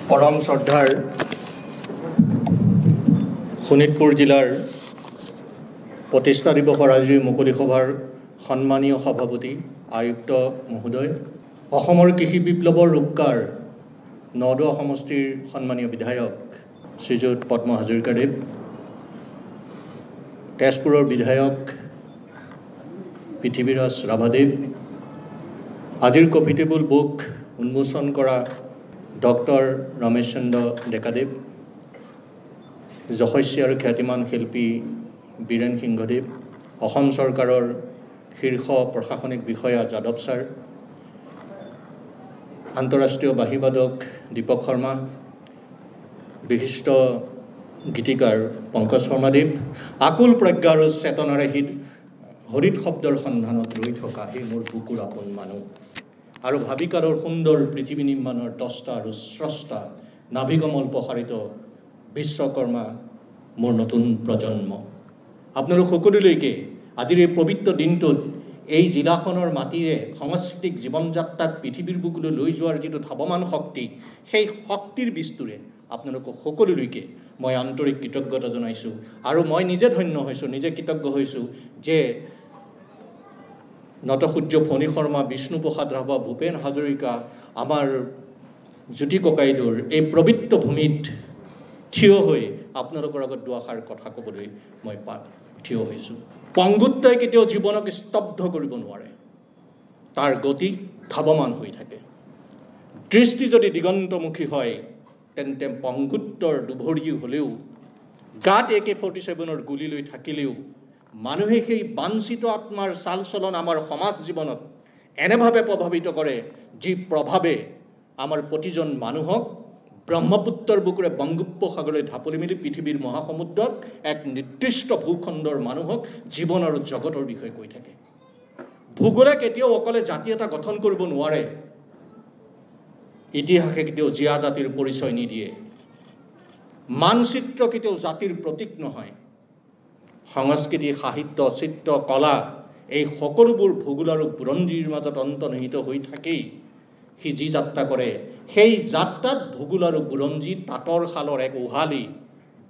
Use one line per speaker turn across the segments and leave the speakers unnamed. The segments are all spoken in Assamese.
পৰম শ্ৰদ্ধাৰ শোণিতপুৰ জিলাৰ প্ৰতিষ্ঠা দিৱসৰ আজিৰ মুকলি সভাৰ সন্মানীয় সভাপতি আয়ুক্ত মহোদয়, অসমৰ কৃষি বিপ্লৱৰ ৰূপকাৰ নদোৱা সমষ্টিৰ সন্মানীয় বিধায়ক শ্ৰীযুত পদ্ম হাজৰিকাদেৱ, তেজপুৰৰ বিধায়ক পৃথিৱীৰাজ ৰাভাদেৱ, আজিৰ কফি টেবুল বুক উন্মোচন কৰা ডক্টৰ ৰমেশ চন্দ্ৰ ডেকাদেৱ, যশস্বী আৰু খ্যাতিমান শিল্পী বীৰেন সিংহদেৱ, অসম চৰকাৰৰ শীৰ্ষ প্ৰশাসনিক বিষয়া যাদৱ ছাৰ, আন্তঃৰাষ্ট্ৰীয় বাঁহীবাদক দীপক শৰ্মা, বিশিষ্ট গীতিকাৰ পংকজ শৰ্মাদেৱ, আকুল প্ৰজ্ঞা আৰু চেতনাৰে হৰিত শব্দৰ সন্ধানত ৰৈ থকা এই মোৰ বুকুৰ আপোন মানুহ আৰু ভাবিকালৰ সুন্দৰ পৃথিৱী নিৰ্মাণৰ দষ্টা আৰু স্ৰষ্টা নাভিকমল প্ৰসাৰিত বিশ্বকৰ্মা মোৰ নতুন প্ৰজন্ম, আপোনালোক সকলোলৈকে আজিৰ এই পবিত্ৰ দিনটোত এই জিলাখনৰ মাটিৰে সাংস্কৃতিক জীৱন যাত্ৰাত পৃথিৱীৰ বুকুলৈ লৈ যোৱাৰ যিটো ধাৱমান শক্তি, সেই শক্তিৰ বিস্তুৰে আপোনালোকক সকলোলৈকে মই আন্তৰিক কৃতজ্ঞতা জনাইছোঁ। আৰু মই নিজে ধন্য হৈছোঁ, নিজে কৃতজ্ঞ হৈছোঁ যে নটসূৰ্য ফণী শৰ্মা, বিষ্ণুপ্ৰসাদ ৰাভা, ভূপেন হাজৰিকা, আমাৰ জ্যোতি ককাইদেউৰ এই পবিত্ৰ ভূমিত থিয় হৈ আপোনালোকৰ আগত দুআষাৰ কথা ক'বলৈ মই থিয় হৈছোঁ। পংগুত্বই কেতিয়াও জীৱনক স্তব্ধ কৰিব নোৱাৰে, তাৰ গতি ধাৱমান হৈ থাকে। দৃষ্টি যদি দিগন্তমুখী হয় তেন্তে পংগুত্বৰ দুভৰি হ'লেও, গাত AK-47 গুলী লৈ থাকিলেও মানুহে সেই বাঞ্ছিত আত্মাৰ চাল চলন আমাৰ সমাজ জীৱনত এনেভাৱে প্ৰভাৱিত কৰে যি প্ৰভাৱে আমাৰ প্ৰতিজন মানুহক ব্ৰহ্মপুত্ৰৰ বুকুৰে বংগোপসাগৰলৈ ঢাপলি মেলি পৃথিৱীৰ মহাসমুদ্ৰত এক নিৰ্দিষ্ট ভূখণ্ডৰ মানুহক জীৱন আৰু জগতৰ বিষয়ে কৈ থাকে। ভূগোলে কেতিয়াও অকলে জাতি এটা গঠন কৰিব নোৱাৰে, ইতিহাসে কেতিয়াও জীয়া জাতিৰ পৰিচয় নিদিয়ে, মানচিত্ৰ কেতিয়াও জাতিৰ প্ৰতীক নহয়। সংস্কৃতি, সাহিত্য, চিত্ৰ, কলা এই সকলোবোৰ ভূগোল আৰু বুৰঞ্জীৰ মাজত অন্তৰ্নিহিত হৈ থাকেই। সি যি যাত্ৰা কৰে সেই যাত্ৰাত ভূগোল আৰু বুৰঞ্জী তাঁতৰ শালৰ এক উহালি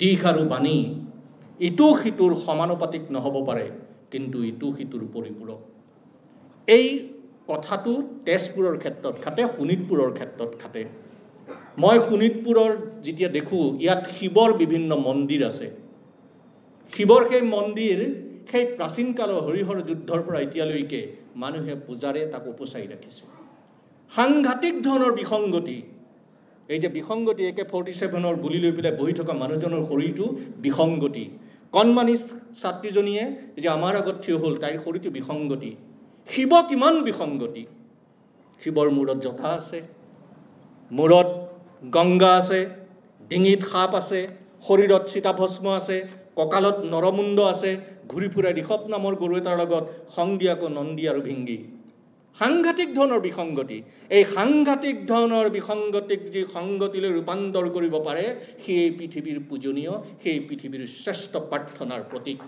দিশ আৰু বাণী ইটো সিটোৰ সমানুপাতিক নহ'ব পাৰে, কিন্তু ইটো সিটোৰ পৰিপূৰক। এই কথাটো তেজপুৰৰ ক্ষেত্ৰত খাটে, শোণিতপুৰৰ ক্ষেত্ৰত খাটে। মই শোণিতপুৰৰ যেতিয়া দেখোঁ ইয়াত শিৱৰ বিভিন্ন মন্দিৰ আছে, শিৱৰ সেই মন্দিৰ সেই প্ৰাচীন কালৰ হৰিহৰ যুদ্ধৰ পৰা এতিয়ালৈকে মানুহে পূজাৰে তাক উপচাই ৰাখিছে। সাংঘাতিক ধৰণৰ বিসংগতি, এই যে বিসংগতি, AK-47 গুলী লৈ পেলাই বহি থকা মানুহজনৰ শৰীৰটো বিসংগতি, কণমানি ছাত্ৰীজনীয়ে যে আমাৰ আগত থিয় হ'ল তাইৰ শৰীৰটো বিসংগতি। শিৱ কিমান বিসংগতি, শিৱৰ মূৰত জটা আছে, মূৰত গংগা আছে, ডিঙিত সাপ আছে, শৰীৰত চিতাভস্ম আছে, কঁকালত নৰমুণ্ড আছে, ঘূৰি ফুৰা ঋষভ নামৰ গৰু এটাৰ লগত সংগী আকৌ নন্দী আৰু ভিংগী। সাংঘাতিক ধৰণৰ বিসংগতি। এই সাংঘাতিক ধৰণৰ বিসংগতিক যি সংগতিলৈ ৰূপান্তৰ কৰিব পাৰে, সেই পৃথিৱীৰ পূজনীয়, সেই পৃথিৱীৰ শ্ৰেষ্ঠ প্ৰাৰ্থনাৰ প্ৰতীক।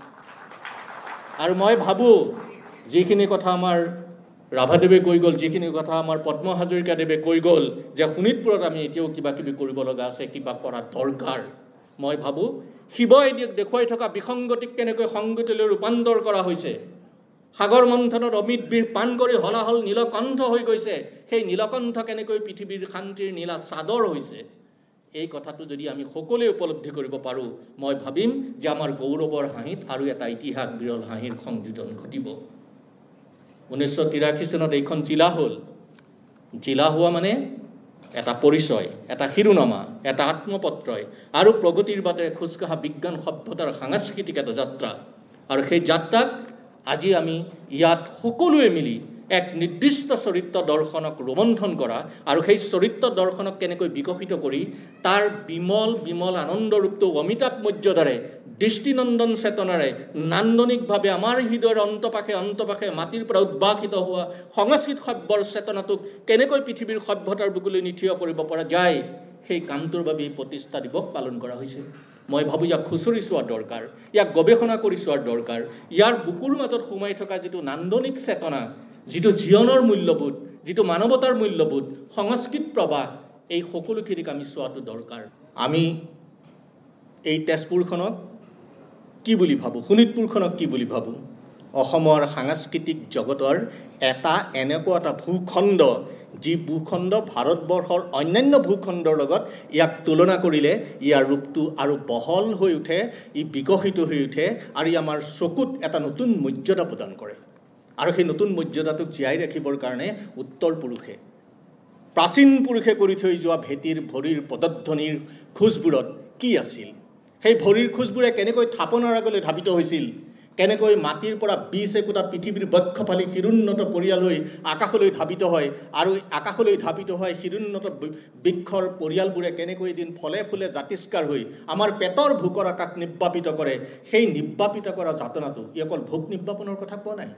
আৰু মই ভাবোঁ যিখিনি কথা আমাৰ ৰাভাদেৱে কৈ গ'ল, যিখিনি কথা আমাৰ পদ্ম হাজৰিকাদেৱে কৈ গ'ল যে শোণিতপুৰত আমি এতিয়াও কিবা কিবি কৰিব লগা আছে, কিবা কৰা দৰকাৰ, মই ভাবোঁ শিৱই দেখুৱাই থকা বিসংগতিক কেনেকৈ সংগতিলৈ ৰূপান্তৰ কৰা হৈছে। সাগৰ মন্থনত অমিত বিষ পান কৰি হলাহল নীলকণ্ঠ হৈ গৈছে, সেই নীলকণ্ঠ কেনেকৈ পৃথিৱীৰ শান্তিৰ নীলা চাদৰ হৈছে, এই কথাটো যদি আমি সকলোৱে উপলব্ধি কৰিব পাৰোঁ, মই ভাবিম যে আমাৰ গৌৰৱৰ হাঁহিত আৰু এটা ইতিহাস বিৰল হাঁহিৰ সংযোজন ঘটিব। 1983 চনত এইখন জিলা হ'ল। জিলা হোৱা মানে এটা পৰিচয়, এটা শিৰোনামা, এটা আত্মপত্ৰয় আৰু প্ৰগতিৰ বাটেৰে খোজকঢ়া বিজ্ঞান সভ্যতাৰ সাংস্কৃতিক এটা যাত্ৰা। আৰু সেই যাত্ৰাক আজি আমি ইয়াত সকলোৱে মিলি এক নিৰ্দিষ্ট চৰিত্ৰ দৰ্শনক ৰোমন্থন কৰা আৰু সেই চৰিত্ৰ দৰ্শনক কেনেকৈ বিকশিত কৰি তাৰ বিমল বিমল আনন্দৰূপটো অমিতাভ মৰ্যাদাৰে দৃষ্টিনন্দন চেতনাৰে নান্দনিকভাৱে আমাৰ হৃদয়ৰ অন্তপাশে মাটিৰ পৰা উদ্ভাসিত হোৱা সংস্কৃত সভ্যৰ চেতনাটোক কেনেকৈ পৃথিৱীৰ সভ্যতাৰ বুকুলৈ নিথিয় কৰিব পৰা যায়, সেই কামটোৰ বাবে প্ৰতিষ্ঠা দিৱস পালন কৰা হৈছে। মই ভাবোঁ ইয়াক খুচৰি চোৱাৰ দৰকাৰ, ইয়াক গৱেষণা কৰি চোৱাৰ দৰকাৰ। ইয়াৰ বুকুৰ মাজত সোমাই থকা যিটো নান্দনিক চেতনা, যিটো জীৱনৰ মূল্যবোধ, যিটো মানৱতাৰ মূল্যবোধ, সংস্কৃত প্ৰবাহ, এই সকলোখিনিক আমি চোৱাটো দৰকাৰ। আমি এই তেজপুৰখনক কি বুলি ভাবোঁ, শোণিতপুৰখনক কি বুলি ভাবোঁ? অসমৰ সাংস্কৃতিক জগতৰ এনেকুৱা এটা ভূখণ্ড, যি ভূখণ্ড ভাৰতবৰ্ষৰ অন্যান্য ভূখণ্ডৰ লগত ইয়াক তুলনা কৰিলে ইয়াৰ ৰূপটো আৰু বহল হৈ উঠে, ই বিকশিত হৈ উঠে, আৰু ই আমাৰ চকুত এটা নতুন মৰ্যাদা প্ৰদান কৰে। আৰু সেই নতুন মৰ্যাদাটোক জীয়াই ৰাখিবৰ কাৰণে উত্তৰ পুৰুষে, প্ৰাচীন পুৰুষে কৰি থৈ যোৱা ভেটিৰ ভৰিৰ পদধ্বনিৰ খোজবোৰত কি আছিল, সেই ভৰিৰ খোজবোৰে কেনেকৈ থাপনাৰ আগলৈ ধাবিত হৈছিল, কেনেকৈ মাটিৰ পৰা 20 একোটা পৃথিৱীৰ বক্ষফালি শিৰোন্নত পৰিয়াল হৈ আকাশলৈ ধাবিত হয়, আৰু আকাশলৈ ধাবিত হয় শিৰোন্নত বৃক্ষৰ পৰিয়ালবোৰে কেনেকৈ এদিন ফলে ফুলে জাতিষ্কাৰ হৈ আমাৰ পেটৰ ভোকৰ আকাশ নিৰ্বাপিত কৰে। সেই নিৰ্বাপিত কৰা যাতনাটো ই অকল ভোক নিৰ্বাপনৰ কথা কোৱা নাই।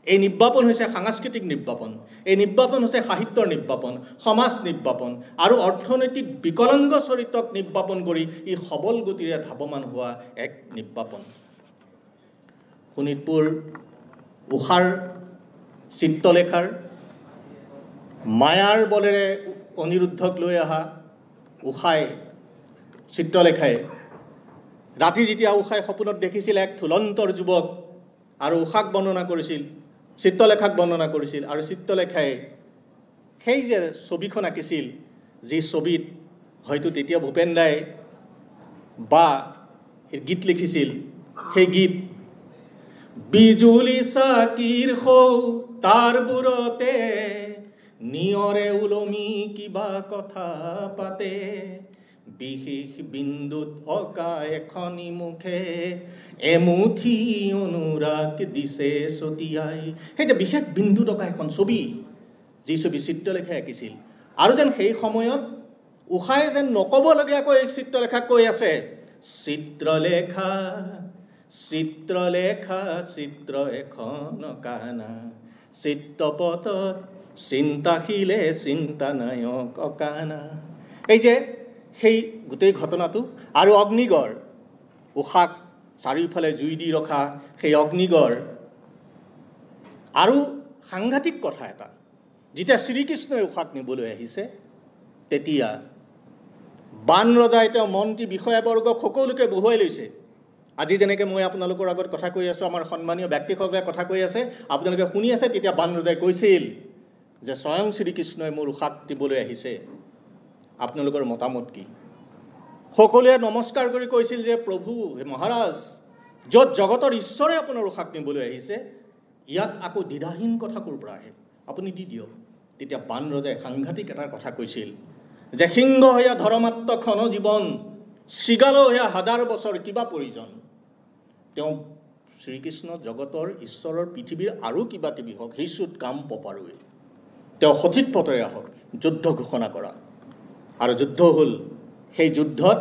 এই নিৰ্বাপন হৈছে সাংস্কৃতিক নিৰ্বাপন, এই নিৰ্বাপন হৈছে সাহিত্যৰ নিৰ্বাপন, সমাজ নিৰ্বাপন, আৰু অৰ্থনৈতিক বিকলাংগ চৰিত্ৰক নিৰ্বাপন কৰি ই সবল গতিৰে ধাৱমান হোৱা এক নিৰ্বাপন। শোণিতপুৰ উষাৰ চিত্ৰলেখাৰ মায়াৰ বলেৰে অনিৰুদ্ধক লৈ অহা উষাই, চিত্ৰলেখাই ৰাতি যেতিয়া উষাই সপোনত দেখিছিল এক থুলন্তৰ যুৱক, আৰু উষাক বৰ্ণনা কৰিছিল, চিত্ৰলেখাক বৰ্ণনা কৰিছিল, আৰু চিত্ৰলেখাই সেই যে ছবিখন আঁকিছিল, যি ছবিত হয়তো তেতিয়া ভূপেন দাই বা গীত লিখিছিল, সেই গীত বিজুলী চাকিৰ সৌ তাৰবোৰতে নিয়ৰে ওলমি কিবা কথা পাতে, বিশেষ বিন্দুত অকা এখনি মুখে এমুঠি অনুৰাগ দিছে ছটিয়াই। সেই যে বিশেষ বিন্দুত অকা এখন ছবি, যি ছবি চিত্ৰলেখাই আঁকিছিল, আৰু যেন সেই সময়ত উষাই যেন নক'বলগীয়াকৈ চিত্ৰলেখাক কৈ আছে, চিত্ৰলেখা চিত্ৰলেখা চিত্ৰ এখন কানা, চিত্ৰপথত চিন্তাশীলে চিন্তানায়ক কানা। এই যে সেই গোটেই ঘটনাটো, আৰু অগ্নিগড়, উষাক চাৰিওফালে জুই দি ৰখা সেই অগ্নিগড়। আৰু সাংঘাতিক কথা এটা, যেতিয়া শ্ৰীকৃষ্ণই উষাক নিবলৈ আহিছে, তেতিয়া বান ৰজাই তেওঁ মন্ত্ৰী বিষয়াবৰ্গক সকলোকে বহুৱাই লৈছে। আজি যেনেকৈ মই আপোনালোকৰ আগত কথা কৈ আছোঁ, আমাৰ সন্মানীয় ব্যক্তিসকলে কথা কৈ আছে, আপোনালোকে শুনি আছে, তেতিয়া বান ৰজাই কৈছিল যে স্বয়ং শ্ৰীকৃষ্ণই মোৰ উষাক দিবলৈ আহিছে, আপোনালোকৰ মতামত কি? সকলোৱে নমস্কাৰ কৰি কৈছিল যে প্ৰভু মহাৰাজ, য'ত জগতৰ ঈশ্বৰে আপোনাৰ উষাক নিবলৈ আহিছে, ইয়াত আকৌ দ্বিধাহীন কথা ক'ৰ পৰা আহে, আপুনি দি দিয়ক। তেতিয়া বান ৰজাই সাংঘাতিক এটা কথা কৈছিল যে সিংহ হৈয়া ধৰমাত্ম ক্ষণ জীৱন, শৃগাল হৈয়া হাজাৰ বছৰ কিবা প্ৰয়োজন। তেওঁ শ্ৰীকৃষ্ণ জগতৰ ঈশ্বৰৰ পৃথিৱীৰ আৰু কিবা কিবি হওক, সেইচুত কাম পপাৰুৱে, তেওঁ সঠিক পথেৰে আহক, যুদ্ধ ঘোষণা কৰা। আৰু যুদ্ধ হ'ল, সেই যুদ্ধত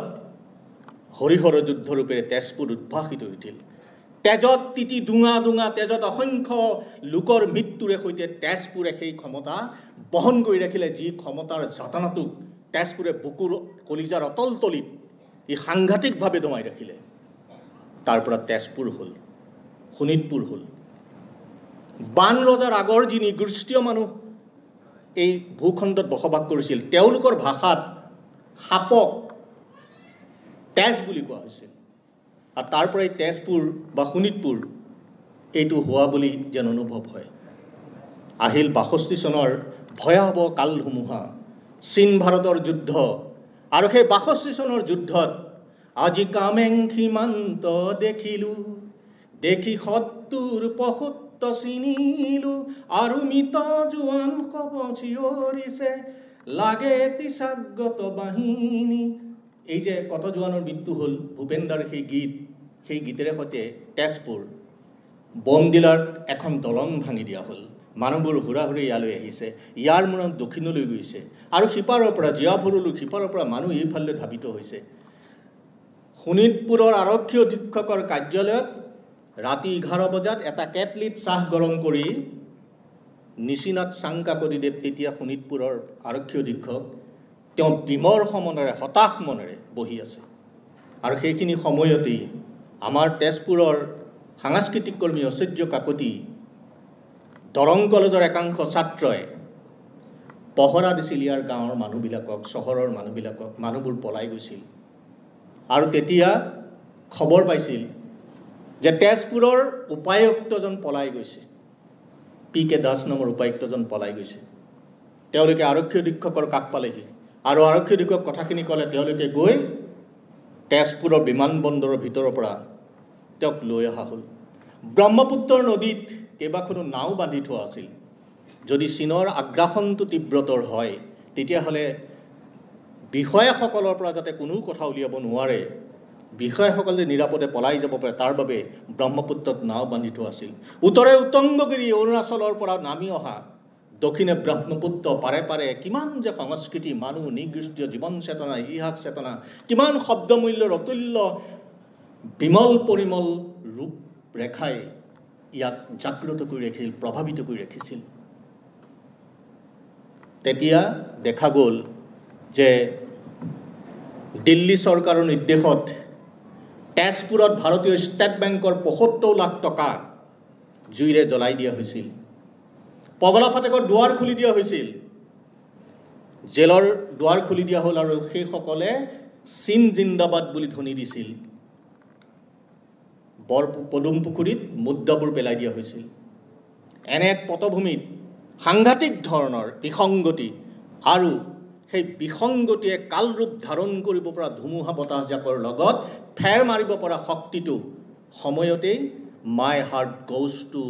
হৰিহৰ যুদ্ধৰূপেৰে তেজপুৰ উদ্ভাসিত হৈছিল। তেজত তিতি ডুঙা ডুঙা, তেজত অসংখ্য লোকৰ মৃত্যুৰে সৈতে তেজপুৰে সেই ক্ষমতা বহন কৰি ৰাখিলে, যি ক্ষমতাৰ যাতনাটোক তেজপুৰে বুকুৰ কলিজাৰ অতল তলিত ই সাংঘাতিকভাৱে দমাই ৰাখিলে। তাৰ পৰা তেজপুৰ হ'ল, শোণিতপুৰ হ'ল। বান ৰজাৰ আগৰ যি নিগৃষ্টীয় মানুহ এই ভূখণ্ডত বসবাস কৰিছিল, তেওঁলোকৰ ভাষাত সাপক তেজ বুলি কোৱা হৈছিল, আৰু তাৰ পৰাই তেজপুৰ বা শোণিতপুৰ এইটো হোৱা বুলি যেন অনুভৱ হয়। আহিল ৬২ চনৰ ভয়াৱহ কাল ধুমুহা, চীন ভাৰতৰ যুদ্ধ, আৰু সেই ৬২ চনৰ যুদ্ধত আজি কামেং সীমান্ত দেখিলোঁ, দেখি ৭০-৭৫ চিনিলোঁ, আৰু মৃত জোৱান কব চিঞৰিছে, লাগে তিচাগত বাহিনী। এই যে কত জোৱানৰ মৃত্যু হ'ল, ভূপেনদাৰ সেই গীত, সেই গীতেৰে সৈতে তেজপুৰ বমদিলাত এখন দলং ভাঙি দিয়া হ'ল, মানুহবোৰ হুৰা হুৰি ইয়ালৈ আহিছে, ইয়াৰ মূৰত দক্ষিণলৈ গৈছে, আৰু সিপাৰৰ পৰা জীয়াভৰলৈ সিপাৰৰ পৰা মানুহ এইফালে ধাবিত হৈছে। শোণিতপুৰৰ আৰক্ষী অধীক্ষকৰ কাৰ্যালয়ত ৰাতি 11 বজাত এটা কেটলিত চাহ গৰম কৰি নিশিনাথ চাংকাকৰিদেৱ, তেতিয়া শোণিতপুৰৰ আৰক্ষী অধীক্ষক, তেওঁ বিমৰ মনেৰে, হতাশ মনেৰে বহি আছে। আৰু সেইখিনি সময়তেই আমাৰ তেজপুৰৰ সাংস্কৃতিক কৰ্মী ঐশ্বৰ্য কাকতি, দৰং কলেজৰ একাংশ ছাত্ৰই পহৰা দিছিল ইয়াৰ গাঁৱৰ মানুহবিলাকক, চহৰৰ মানুহবিলাকক। মানুহবোৰ পলাই গৈছিল। আৰু তেতিয়া খবৰ পাইছিল যে তেজপুৰৰ উপায়ুক্তজন পলাই গৈছে, PK দাস নামৰ উপায়ুক্তজন পলাই গৈছে। তেওঁলোকে আৰক্ষী অধীক্ষকৰ কাষ পালেহি আৰু আৰক্ষী অধীক্ষক কথাখিনি ক'লে। তেওঁলোকে গৈ তেজপুৰৰ বিমানবন্দৰৰ ভিতৰৰ পৰা তেওঁক লৈ অহা হ'ল। ব্ৰহ্মপুত্ৰ নদীত কেইবাখনো নাও বান্ধি থোৱা আছিল। যদি চীনৰ আগ্ৰাসনটো তীব্ৰতৰ হয়, তেতিয়াহ'লে বিষয়াসকলৰ পৰা যাতে কোনো কথা উলিয়াব নোৱাৰে, বিষয়াসকল যে নিৰাপদে পলাই যাব পাৰে, তাৰ বাবে ব্ৰহ্মপুত্ৰত নাও বান্ধি থোৱা আছিল। উত্তৰে উত্তংগগিৰি অৰুণাচলৰ পৰা নামি অহা, দক্ষিণে ব্ৰহ্মপুত্ৰ পাৰে পাৰে কিমান যে সংস্কৃতি, মানুহ, নিকৃষ্টীয় জীৱন চেতনা, ইতিহাস চেতনা, কিমান শব্দমূল্যৰ অতুল্য বিমল পৰিমল ৰূপ ৰেখাই ইয়াক জাগ্ৰত কৰি ৰাখিছিল, প্ৰভাৱিত কৰি ৰাখিছিল। তেতিয়া দেখা গ'ল যে দিল্লী চৰকাৰৰ নিৰ্দেশত তেজপুৰত ভাৰতীয় ষ্টেট বেংকৰ ৭৫ লাখ টকা জুইৰে জ্বলাই দিয়া হৈছিল। পগলা ফাটেকৰ দুৱাৰ খুলি দিয়া হৈছিল, জেলৰ দুৱাৰ খুলি দিয়া হ'ল আৰু সেইসকলে চীন জিন্দাবাদ বুলি ধ্বনি দিছিল। পদুম পুখুৰীত মুদ্ৰাবোৰ পেলাই দিয়া হৈছিল। এনে এক পটভূমিত সাংঘাতিক ধৰণৰ বিসংগতি আৰু সেই বিসংগতিয়ে কালৰূপ ধাৰণ কৰিব পৰা ধুমুহা বতাহজাকৰ লগত ফেৰ মাৰিব পৰা শক্তিটো সময়তেই my heart goes two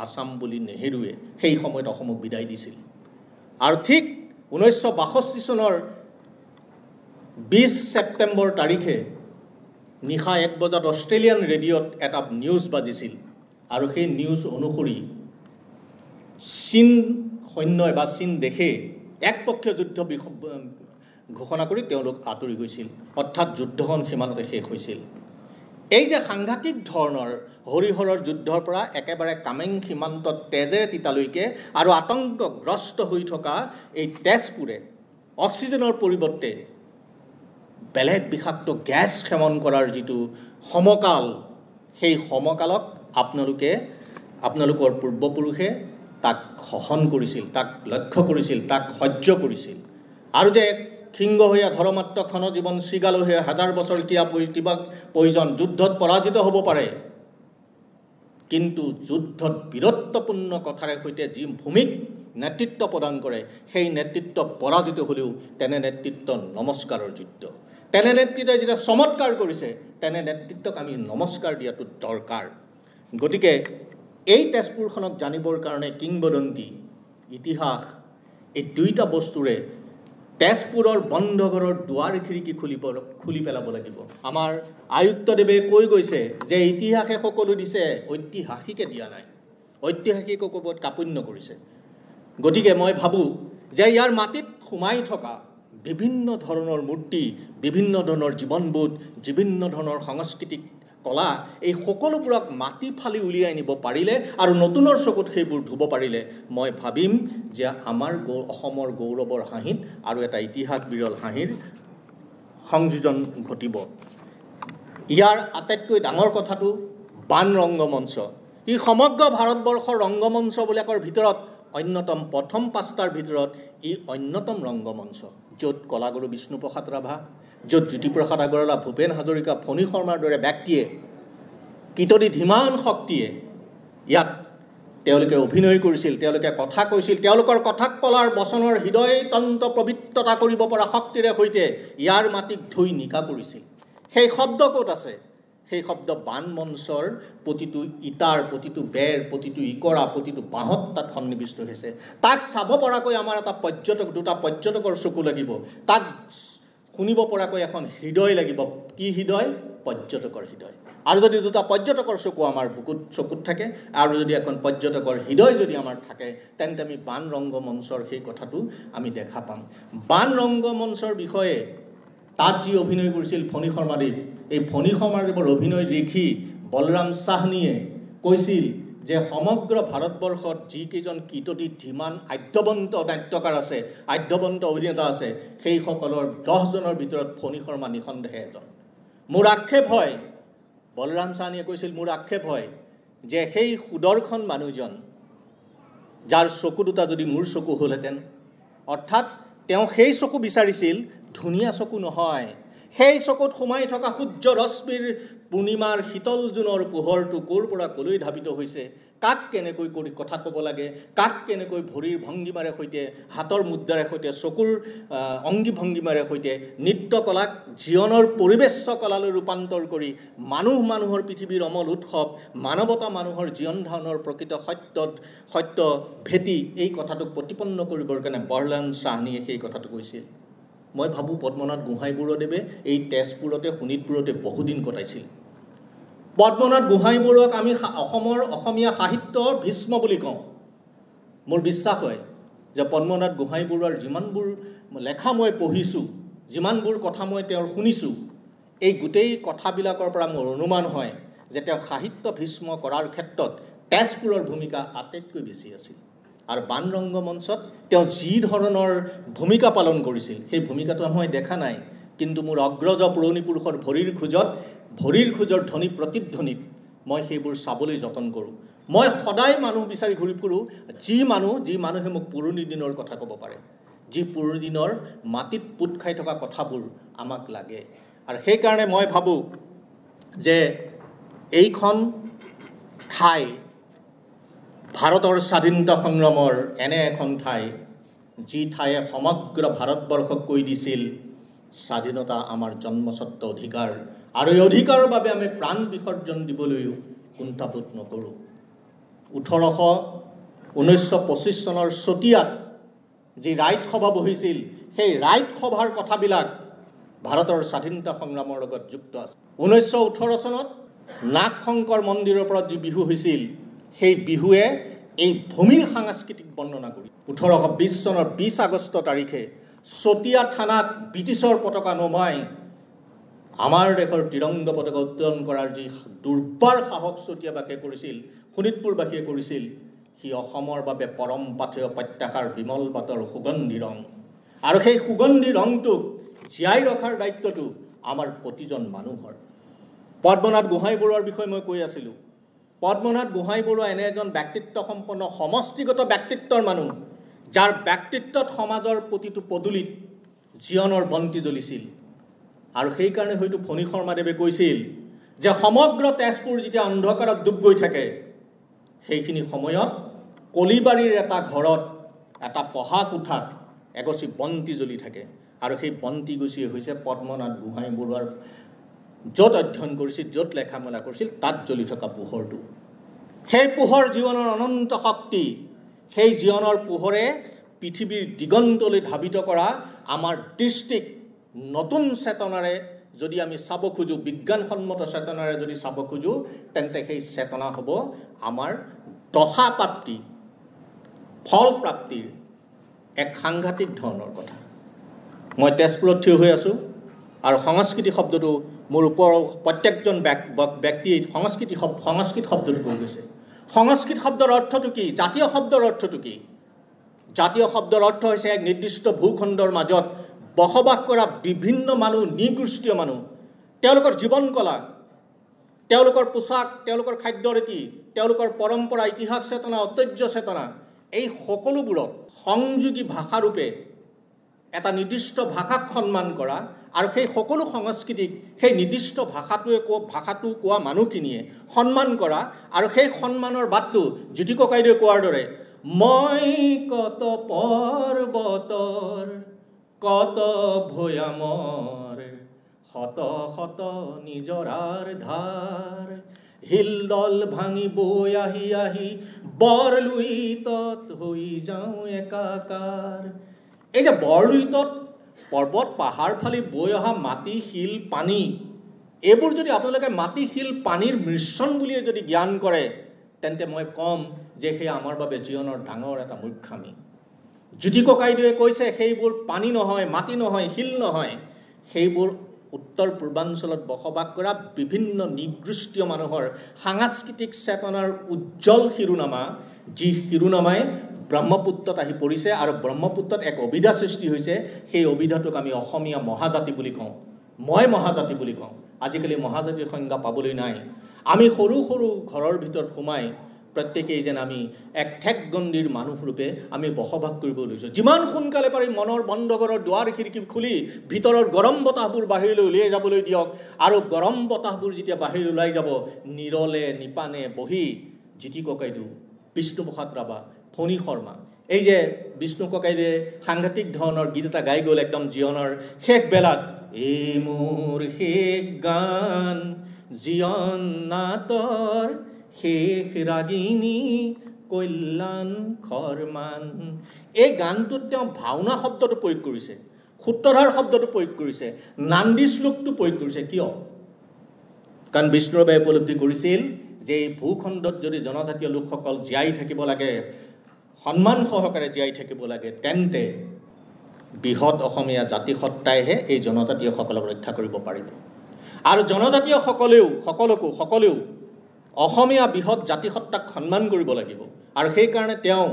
Assam বুলি নেহেৰুৱে সেই সময়ত অসমক বিদায় দিছিল। আৰু ঠিক 1962 চনৰ 20 ছেপ্টেম্বৰ তাৰিখে নিশা 1 বজাত অষ্ট্ৰেলিয়ান ৰেডিঅ'ত এটা নিউজ বাজিছিল আৰু সেই নিউজ অনুসৰি চীন সৈন্যই বা চীন দেশে একপক্ষীয় যুদ্ধ ঘোষণা কৰি তেওঁলোক আঁতৰি গৈছিল, অৰ্থাৎ যুদ্ধখন সীমান্তে শেষ হৈছিল। এই যে সাংঘাতিক ধৰণৰ হৰিহৰৰ যুদ্ধৰ পৰা একেবাৰে কামেং সীমান্তত তেজেৰে তিতালৈকে আৰু আতংকগ্ৰস্ত হৈ থকা এই তেজপুৰে অক্সিজেনৰ পৰিৱৰ্তে বেলেগ বিষাক্ত গেছ সেৱন কৰাৰ যিটো সমকাল, সেই সমকালক আপোনালোকৰ পূৰ্বপুৰুষে তাক সহন কৰিছিল, তাক লক্ষ্য কৰিছিল, তাক সহ্য কৰিছিল। আৰু যে সিংহহৈয়া ধৰ্মাত্ম ক্ষণ জীৱন শৃগালহৈয়া হাজাৰ বছৰ কিবা প্ৰয়োজন, যুদ্ধত পৰাজিত হ'ব পাৰে, কিন্তু যুদ্ধত বীৰত্বপূৰ্ণ কথাৰে সৈতে যি ভূমিক নেতৃত্ব প্ৰদান কৰে, সেই নেতৃত্ব পৰাজিত হ'লেও তেনে নেতৃত্ব নমস্কাৰৰ যুদ্ধ। তেনে নেতৃত্বই যেতিয়া চমৎকাৰ কৰিছে, তেনে নেতৃত্বক আমি নমস্কাৰ দিয়াটো দৰকাৰ। গতিকে এই তেজপুৰখনক জানিবৰ কাৰণে কিংবদন্তি, ইতিহাস, এই দুইটা বস্তুৰে তেজপুৰৰ বন্ধঘৰৰ দুৱাৰ খিৰিকী খুলি পেলাব লাগিব। আমাৰ আয়ুক্তদেৱে কৈ গৈছে যে ইতিহাসে সকলো দিছে, ঐতিহাসিকে দিয়া নাই, ঐতিহাসিকক ওপৰত কাপন্য কৰিছে। গতিকে মই ভাবোঁ যে ইয়াৰ মাটিত সোমাই থকা বিভিন্ন ধৰণৰ মূৰ্তি, বিভিন্ন ধৰণৰ জীৱনবোধ, বিভিন্ন ধৰণৰ সাংস্কৃতিক কলা, এই সকলোবোৰক মাটি ফালি উলিয়াই নিব পাৰিলে আৰু নতুনৰ চকুত সেইবোৰ ধুব পাৰিলে, মই ভাবিম যে আমাৰ অসমৰ গৌৰৱৰ হাঁহিত আৰু এটা ইতিহাস বিৰল হাঁহিৰ সংযোজন ঘটিব। ইয়াৰ আটাইতকৈ ডাঙৰ কথাটো বান ৰংগমঞ্চ। ই সমগ্ৰ ভাৰতবৰ্ষৰ ৰংগমঞ্চবিলাকৰ ভিতৰত অন্যতম, প্ৰথম 5টাৰ ভিতৰত ই অন্যতম ৰংগমঞ্চ, য'ত কলাগুৰু বিষ্ণুপ্ৰসাদ ৰাভা, য'ত জ্যোতিপ্ৰসাদ আগৰৱালা, ভূপেন হাজৰিকা, ফণী শৰ্মাৰ দৰে ব্যক্তিয়ে কীৰ্তনী ধীমান শক্তিয়ে ইয়াত তেওঁলোকে অভিনয় কৰিছিল, তেওঁলোকে কথা কৈছিল, তেওঁলোকৰ কথাক কলাৰ বচনৰ হৃদয়তন্ত্ৰ পবিত্ৰতা কৰিব পৰা শক্তিৰে সৈতে ইয়াৰ মাটিক ধুই নিকা কৰিছিল। সেই শব্দ ক'ত আছে? সেই শব্দ বান মঞ্চৰ প্ৰতিটো ইটাৰ, প্ৰতিটো বেৰ, প্ৰতিটো ইকৰা, প্ৰতিটো বাঁহত তাত সন্নিৱিষ্ট হৈছে। তাক চাব পৰাকৈ আমাৰ দুটা পৰ্যটকৰ চকু লাগিব, তাক শুনিব পৰাকৈ এখন হৃদয় লাগিব। কি হৃদয়? পৰ্যটকৰ হৃদয়। আৰু যদি দুটা পৰ্যটকৰ চকু আমাৰ চকুত থাকে আৰু যদি এখন পৰ্যটকৰ হৃদয় যদি আমাৰ থাকে, তেন্তে আমি বান ৰংগমঞ্চৰ সেই কথাটো আমি দেখা পাম। বান ৰংগমঞ্চৰ বিষয়ে তাত যি অভিনয় কৰিছিল ফণী শৰ্মাদেৱ, এই ফণী শৰ্মাদেৱৰ অভিনয় দেখি বলৰাম চাহনীয়ে কৈছিল যে সমগ্ৰ ভাৰতবৰ্ষত যিকেইজন কীৰ্তনী ধীমান আদ্যৱন্ত নাট্যকাৰ আছে, আদ্যৱন্ত অভিনেতা আছে, সেইসকলৰ 10জনৰ ভিতৰত ফণী শৰ্মা নিঃসন্দেহে এজন। মোৰ আক্ষেপ হয়, বলৰাম চাহনীয়ে কৈছিল, মোৰ আক্ষেপ হয় যে সেই সুদৰ্শন মানুহজন, যাৰ চকু দুটা যদি মোৰ চকু হ'লহেঁতেন, অৰ্থাৎ তেওঁ সেই চকু বিচাৰিছিল, ধুনীয়া চকু নহয়, সেই চকুত সোমাই থকা সূৰ্য ৰশ্মিৰ পূৰ্ণিমাৰ শীতল জোনৰ পোহৰটো ক'ৰ পৰা ক'লৈ ধাবিত হৈছে, কাক কেনেকৈ কৰি কথা ক'ব লাগে, কাক কেনেকৈ ভৰিৰ ভংগীমাৰে সৈতে, হাতৰ মুদ্ৰাৰে সৈতে, চকুৰ অংগী ভংগীমাৰে সৈতে নৃত্যকলাক জীৱনৰ পৰিৱেশ কলালৈ ৰূপান্তৰ কৰি মানুহৰ পৃথিৱীৰ অমল উৎসৱ, মানৱতা মানুহৰ জীৱন ধাৰণৰ প্ৰকৃত সত্য ভেটি, এই কথাটোক প্ৰতিপন্ন কৰিবৰ কাৰণে বৰলান চাহানীয়ে সেই কথাটো কৈছিল। মই ভাবোঁ পদ্মনাথ গোহাঁইবৰুৱাদেৱে এই তেজপুৰতে শোণিতপুৰতে বহুদিন কটাইছিল। পদ্মনাথ গোহাঁইবৰুৱাক আমি অসমীয়া সাহিত্যৰ ভীষ্ম বুলি কওঁ। মোৰ বিশ্বাস হয় যে পদ্মনাথ গোহাঁইবৰুৱাৰ যিমানবোৰ লেখা মই পঢ়িছোঁ, যিমানবোৰ কথা মই তেওঁৰ শুনিছোঁ, এই গোটেই কথাবিলাকৰ পৰা মোৰ অনুমান হয় যে তেওঁ সাহিত্য ভীষ্ম কৰাৰ ক্ষেত্ৰত তেজপুৰৰ ভূমিকা আটাইতকৈ বেছি আছিল। আৰু বাণ ৰংগমঞ্চত তেওঁ যি ধৰণৰ ভূমিকা পালন কৰিছিল, সেই ভূমিকাটো মই দেখা নাই, কিন্তু মোৰ অগ্ৰজ পুৰণি পুৰুষৰ ভৰিৰ খোজৰ ধ্বনি প্ৰতিধ্বনিত মই সেইবোৰ চাবলৈ যতন কৰোঁ। মই সদায় মানুহ বিচাৰি ঘূৰি ফুৰোঁ, যি মানুহে মোক পুৰণি দিনৰ কথা ক'ব পাৰে, যি পুৰণি দিনৰ মাটিত পোত খাই থকা কথাবোৰ আমাক লাগে। আৰু সেইকাৰণে মই ভাবোঁ যে এইখন ঠাই ভাৰতৰ স্বাধীনতা সংগ্ৰামৰ এনে এখন ঠাই, যি ঠায়ে সমগ্ৰ ভাৰতবৰ্ষক কৈ দিছিল স্বাধীনতা আমাৰ জন্মস্বত্ব অধিকাৰ, আৰু এই অধিকাৰৰ বাবে আমি প্ৰাণ বিসৰ্জন দিবলৈও কুণ্ঠাবোধ নকৰোঁ। 1925 চনৰ চতিয়াত যি ৰাইট সভা বহিছিল, সেই ৰাইট সভাৰ কথাবিলাক ভাৰতৰ স্বাধীনতা সংগ্ৰামৰ লগত যুক্ত আছে। 1918 চনত নাগ শংকৰ মন্দিৰৰ পৰা যি বিহু হৈছিল, সেই বিহুৱে এই ভূমিৰ সাংস্কৃতিক বৰ্ণনা কৰি 1820 চনৰ 20 আগষ্ট তাৰিখে চতিয়া থানাত ব্ৰিটিছৰ পতাকা নমাই আমাৰ দেশৰ তিৰংগ পতাকা উত্তোলন কৰাৰ যি দুৰ্বাৰ সাহস চতিয়াবাসীয়ে কৰিছিল, শোণিতপুৰবাসীয়ে কৰিছিল, সি অসমৰ বাবে পৰম পাথেয় প্ৰত্যাশাৰ বিমল বাটৰ সুগন্ধি ৰং। আৰু সেই সুগন্ধি ৰংটোক জীয়াই ৰখাৰ দায়িত্বটো আমাৰ প্ৰতিজন মানুহৰ। পদ্মনাথ গোহাঁইবৰুৱাৰ বিষয়ে মই কৈ আছিলোঁ। পদ্মনাথ গোহাঁইবৰুৱা এনে এজন ব্যক্তিত্ব সম্পন্ন সমষ্টিগত ব্যক্তিত্বৰ মানুহ, যাৰ ব্যক্তিত্বত সমাজৰ প্ৰতিটো পদূলিত জীৱনৰ বন্তি জ্বলিছিল। আৰু সেইকাৰণে হয়তো ফণী শৰ্মাদেৱে কৈছিল যে সমগ্ৰ তেজপুৰ যেতিয়া অন্ধকাৰত ডুব গৈ থাকে, সেইখিনি সময়ত কলিবাৰীৰ এটা ঘৰত, এটা পঢ়া কোঠাত এগছি বন্তি জ্বলি থাকে। আৰু সেই বন্তি গছি হৈছে পদ্মনাথ গোহাঁইবৰুৱাৰ য'ত অধ্যয়ন কৰিছিল, য'ত লেখা মেলা কৰিছিল, তাত জ্বলি থকা পোহৰটো। সেই পোহৰ জীৱনৰ অনন্ত শক্তি, সেই জীৱনৰ পোহৰে পৃথিৱীৰ দিগন্তলৈ ধাবিত কৰা আমাৰ দৃষ্টিক নতুন চেতনাৰে যদি আমি চাব খোজোঁ, বিজ্ঞানসন্মত চেতনাৰে যদি চাব খোজোঁ, তেন্তে সেই চেতনা হ'ব আমাৰ দশা প্ৰাপ্তি, ফল প্ৰাপ্তিৰ এক সাংঘাতিক ধৰণৰ কথা। মই তেজপুৰত থিয় হৈ আছোঁ, আৰু সংস্কৃতি শব্দটো মোৰ ওপৰৰ প্ৰত্যেকজন ব্যক্তিয়ে সংস্কৃত শব্দটো কৈ গৈছে। সংস্কৃত শব্দৰ অৰ্থটো কি? জাতীয় শব্দৰ অৰ্থটো কি? জাতীয় শব্দৰ অৰ্থ হৈছে এক নিৰ্দিষ্ট ভূখণ্ডৰ মাজত বসবাস কৰা বিভিন্ন মানুহ, নৃগোষ্ঠীয় মানুহ, তেওঁলোকৰ জীৱন কলা, তেওঁলোকৰ পোচাক, তেওঁলোকৰ খাদ্য ৰীতি, তেওঁলোকৰ পৰম্পৰা, ইতিহাস চেতনা, ঐতিহ্য চেতনা, এই সকলোবোৰক সংযোগী ভাষাৰূপে এটা নিৰ্দিষ্ট ভাষাক সন্মান কৰা, আৰু সেই সকলো সংস্কৃতিক সেই নিৰ্দিষ্ট ভাষাটো কোৱা মানুহখিনিয়ে সন্মান কৰা, আৰু সেই সন্মানৰ বাটটো জ্যোতি ককাইদেৱে কোৱাৰ দৰে, মই কত পৰ্বতৰ কত ভৈয়ামৰ শত শত নিজৰাৰ ধাৰ, হিলদল ভাঙি বৈ আহি আহি বৰলুইতত হৈ যাওঁ একাকাৰ। এই যে বৰলুইতত পৰ্বত পাহাৰ ফালি বৈ অহা মাটি, শিল, পানী, এইবোৰ যদি আপোনালোকে মাটি, শিল, পানীৰ মিশ্ৰণ বুলিয়ে যদি জ্ঞান কৰে, তেন্তে মই ক'ম যে সেয়া আমাৰ বাবে জীৱনৰ ডাঙৰ এটা মূৰ্খামি। জ্যোতি ককাইদেৱে কৈছে সেইবোৰ পানী নহয়, মাটি নহয়, শিল নহয়, সেইবোৰ উত্তৰ পূৰ্বাঞ্চলত বসবাস কৰা বিভিন্ন নৃগোষ্ঠীয় মানুহৰ সাংস্কৃতিক চেতনাৰ উজ্জ্বল শিৰোনামা, যি শিৰোনামাই ব্ৰহ্মপুত্ৰত আহি পৰিছে, আৰু ব্ৰহ্মপুত্ৰত এক অভিধা সৃষ্টি হৈছে। সেই অভিধাটোক আমি অসমীয়া মহাজাতি বুলি কওঁ, মই মহাজাতি বুলি কওঁ। আজিকালি মহাজাতিৰ সংজ্ঞা পাবলৈ নাই। আমি সৰু সৰু ঘৰৰ ভিতৰত সোমাই প্ৰত্যেকেই যেন আমি এক ঠেকগণ্ডিৰ মানুহৰূপে আমি বসবাস কৰিব লৈছোঁ। যিমান সোনকালে পাৰি মনৰ বন্ধঘৰৰ দুৱাৰ খিৰিকী খুলি ভিতৰৰ গৰম বতাহবোৰ বাহিৰলৈ উলিয়াই যাবলৈ দিয়ক। আৰু গৰম বতাহবোৰ যেতিয়া বাহিৰ ওলাই যাব, নিৰলে নিপানে বহি জিতি ককাইদেউ, বিষ্ণুপ্ৰসাদ ৰাভা, ফণী শৰ্মা, এই যে বিষ্ণু ককাইদেৱে সাংঘাতিক ধৰণৰ গীত এটা গাই গ'ল একদম জীৱনৰ শেষ বেলাত, এই মোৰ শেষ গান জীৱন নাটৰ শেষ ৰাগিনী কল্যাণ খৰমান। এই গানটোত তেওঁ ভাওনা শব্দটো প্ৰয়োগ কৰিছে, সূত্ৰধাৰ শব্দটো প্ৰয়োগ কৰিছে, নান্দী শ্লোকটো প্ৰয়োগ কৰিছে। কিয়? কাৰণ বিষ্ণুৰাভাই উপলব্ধি কৰিছিল যে এই ভূখণ্ডত যদি জনজাতীয় লোকসকল জীয়াই থাকিব লাগে, সন্মান সহকাৰে জীয়াই থাকিব লাগে, তেন্তে বৃহৎ অসমীয়া জাতিসত্তাইহে এই জনজাতীয়সকলক ৰক্ষা কৰিব পাৰিব। আৰু জনজাতীয়সকলেও অসমীয়া বৃহৎ জাতিসত্তাক সন্মান কৰিব লাগিব। আৰু সেইকাৰণে তেওঁ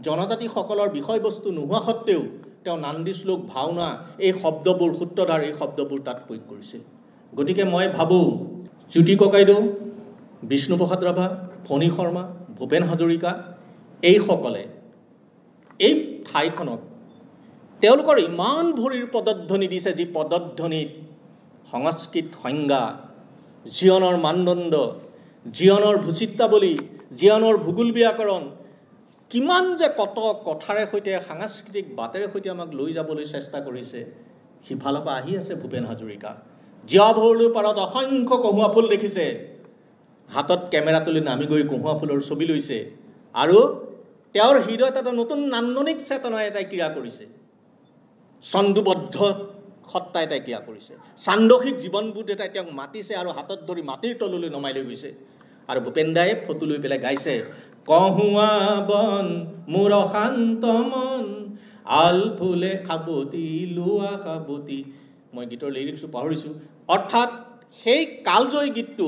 জনজাতিসকলৰ বিষয়বস্তু নোহোৱা সত্ত্বেও তেওঁ নান্দী শ্লোক, ভাওনা, এই শব্দবোৰ, সূত্ৰধাৰ এই শব্দবোৰ তাত প্ৰয়োগ কৰিছিল। গতিকে মই ভাবোঁ জ্যোতি ককাইদেউ, বিষ্ণুপ্ৰসাদ ৰাভা, ফণী শৰ্মা, ভূপেন হাজৰিকা এইসকলে এই ঠাইখনত তেওঁলোকৰ ইমান ভৰিৰ পদধ্বনি দিছে, যি পদধ্বনিত সংস্কৃত সংজ্ঞা, জীৱনৰ মানদণ্ড, জীৱনৰ ভূচিত্ৰাৱলী, জীৱনৰ ভূগোল ব্যাকৰণ, কিমান যে কথাৰে সৈতে সাংস্কৃতিক বাটেৰে সৈতে আমাক লৈ যাবলৈ চেষ্টা কৰিছে। সিফালৰ পৰা আহি আছে ভূপেন হাজৰিকা, জীয়া ভৰলুৰ পাৰত অসংখ্য কহুৱা ফুল দেখিছে, হাতত কেমেৰা তুলি নামি গৈ কহুৱা ফুলৰ ছবি লৈছে। আৰু তেওঁৰ হৃদয়ত এটা নতুন নান্দনিক চেতনা এটাই ক্ৰিয়া কৰিছে, ছন্দোবদ্ধ সত্তা এটাই ক্ৰিয়া কৰিছে, ছান্দসিক জীৱনবোধ এটাই তেওঁক মাতিছে আৰু হাতত ধৰি মাটিৰ তললৈ নমাই লৈ গৈছে। আৰু ভূপেন দায়ে ফটো লৈ পেলাই গাইছে, কহুৱা বন মোৰ শান্ত মন, আল ফুলে সাৱতি লোৱা সাৱতি। মই গীতৰ লিৰিক্সটো পাহৰিছোঁ। অৰ্থাৎ সেই কালজয়ী গীতটো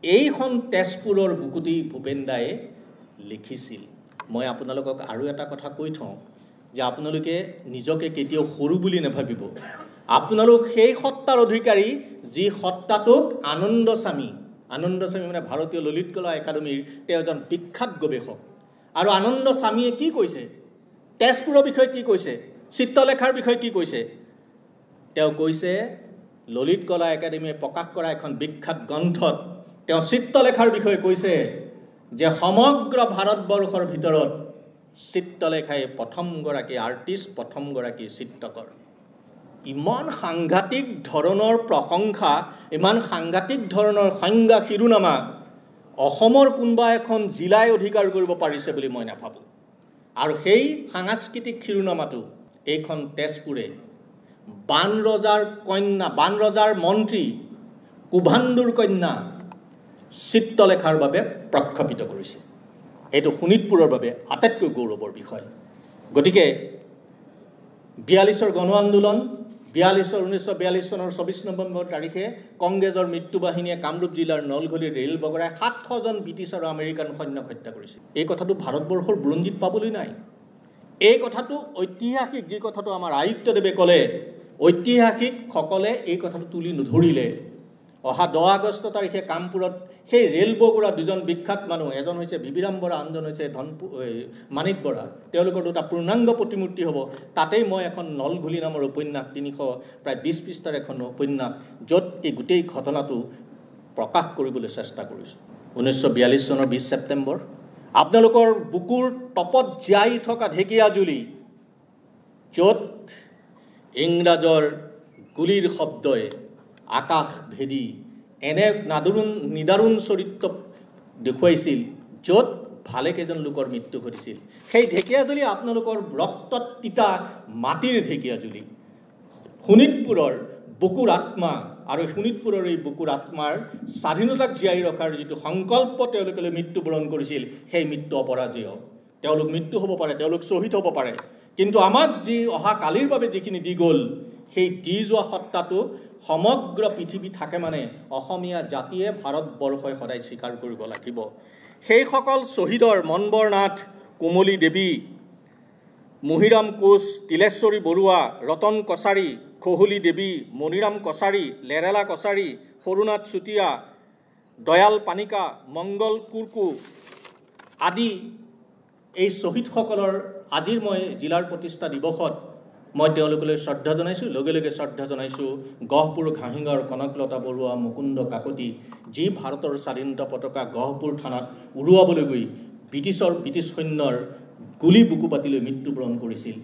এইখন তেজপুৰৰ বুকুটি ভূপেন দায়ে লিখিছিল। মই আপোনালোকক আৰু এটা কথা কৈ থওঁ যে আপোনালোকে নিজকে কেতিয়াও সৰু বুলি নাভাবিব। আপোনালোক সেই সত্তাৰ অধিকাৰী যি সত্তাটোক আনন্দস্বামী মানে ভাৰতীয় ললিত কলা একাডেমীৰ তেওঁ এজন বিখ্যাত গৱেষক। আৰু আনন্দস্বামীয়ে কি কৈছে, তেজপুৰৰ বিষয়ে কি কৈছে, চিত্ৰলেখাৰ বিষয়ে কি কৈছে? তেওঁ কৈছে ললিত কলা একাডেমীয়ে প্ৰকাশ কৰা এখন বিখ্যাত গ্ৰন্থত তেওঁ চিত্ৰলেখাৰ বিষয়ে কৈছে যে সমগ্ৰ ভাৰতবৰ্ষৰ ভিতৰত চিত্ৰলেখাই প্ৰথমগৰাকী আৰ্টিষ্ট, প্ৰথমগৰাকী চিত্ৰকৰ। ইমান সাংঘাতিক ধৰণৰ প্ৰশংসা, ইমান সাংঘাতিক ধৰণৰ সংজ্ঞা, শিৰোনামা অসমৰ কোনোবা এখন জিলাই অধিকাৰ কৰিব পাৰিছে বুলি মই নাভাবোঁ। আৰু সেই সাংস্কৃতিক শিৰোনামাটো এইখন তেজপুৰে বানৰজাৰ মন্ত্ৰী কুভাণ্ডুৰ কন্যা চিত্ৰলেখাৰ বাবে প্ৰখ্যাপিত কৰিছে। এইটো শোণিতপুৰৰ বাবে আটাইতকৈ গৌৰৱৰ বিষয়। গতিকে 42ৰ গণ আন্দোলন, 1942 চনৰ 24 নৱেম্বৰ তাৰিখে কংগ্ৰেছৰ মৃত্যুবাহিনীয়ে কামৰূপ জিলাৰ নলঘলী ৰেল বগৰাই 700জন ব্ৰিটিছ আৰু আমেৰিকান সৈন্যক হত্যা কৰিছিল। এই কথাটো ভাৰতবৰ্ষৰ বুৰঞ্জীত পাবলৈ নাই। এই কথাটো ঐতিহাসিক, যি কথাটো আমাৰ আয়ুক্তদেৱে ক'লে, ঐতিহাসিকসকলে এই কথাটো তুলি নধৰিলে। অহা 10 আগষ্ট তাৰিখে কামপুৰত সেই ৰেল বগৰা দুজন বিখ্যাত মানুহ, এজন হৈছে বিবিৰাম বৰা, আনজন হৈছে মাণিক বৰা, তেওঁলোকৰ দুটা পূৰ্ণাংগ প্ৰতিমূৰ্তি হ'ব। তাতেই মই এখন নলঘুলি নামৰ উপন্যাস, প্ৰায় 20 পৃষ্ঠাৰ এখন উপন্যাস, য'ত এই গোটেই ঘটনাটো প্ৰকাশ কৰিবলৈ চেষ্টা কৰিছোঁ। 1942 চনৰ 20 ছেপ্টেম্বৰ আপোনালোকৰ বুকুৰ টপত জীয়াই থকা ঢেকীয়াজুলি, য'ত ইংৰাজৰ গুলীৰ শব্দই আকাশ ভেদি এনে নিদাৰুণ চৰিত্ৰ দেখুৱাইছিল, য'ত ভালেকেইজন লোকৰ মৃত্যু ঘটিছিল। সেই ঢেকীয়াজুলি আপোনালোকৰ ৰক্তত তিতা মাটিৰ ঢেকীয়াজুলি, শোণিতপুৰৰ বুকুৰ আত্মা। আৰু শোণিতপুৰৰ এই বুকুৰ আত্মাৰ স্বাধীনতাক জীয়াই ৰখাৰ যিটো সংকল্প তেওঁলোকে মৃত্যুবৰণ কৰিছিল, সেই মৃত্যু অপৰাজেয়। তেওঁলোক মৃত্যু হ'ব পাৰে, তেওঁলোক শ্বহীদ হ'ব পাৰে, কিন্তু আমাক যি অহা কালিৰ বাবে যিখিনি দি গ'ল, সেই দি যোৱা সত্তাটো সমগ্ৰ পৃথিৱী থাকে মানে অসমীয়া জাতিয়ে, ভাৰতবৰ্ষই সদায় স্বীকাৰ কৰিব লাগিব। সেইসকল শ্বহীদৰ মনবৰ নাথ, কোমলী দেৱী, মহিৰাম কোচ, তিলেশ্বৰী বৰুৱা, ৰতন কছাৰী, খহুলী দেৱী, মণিৰাম কছাৰী, লেৰেলা কছাৰী, সৰুনাথ চুতীয়া, দয়াল পানিকা, মংগল কুৰ্কু, আদি এই শ্বহীদসকলৰ আজিৰ মই জিলাৰ প্ৰতিষ্ঠা দিৱসত মই তেওঁলোকলৈ শ্ৰদ্ধা জনাইছোঁ। লগে লগে শ্ৰদ্ধা জনাইছোঁ গহপুৰ ঘাঁহিঙৰ কনকলতা বৰুৱা, মুকুন্দ কাকতি, যি ভাৰতৰ স্বাধীনতা পতাকা গহপুৰ থানাত উৰুৱাবলৈ গৈ ব্ৰিটিছ সৈন্যৰ গুলী বুকু পাতি লৈ মৃত্যুবৰণ কৰিছিল।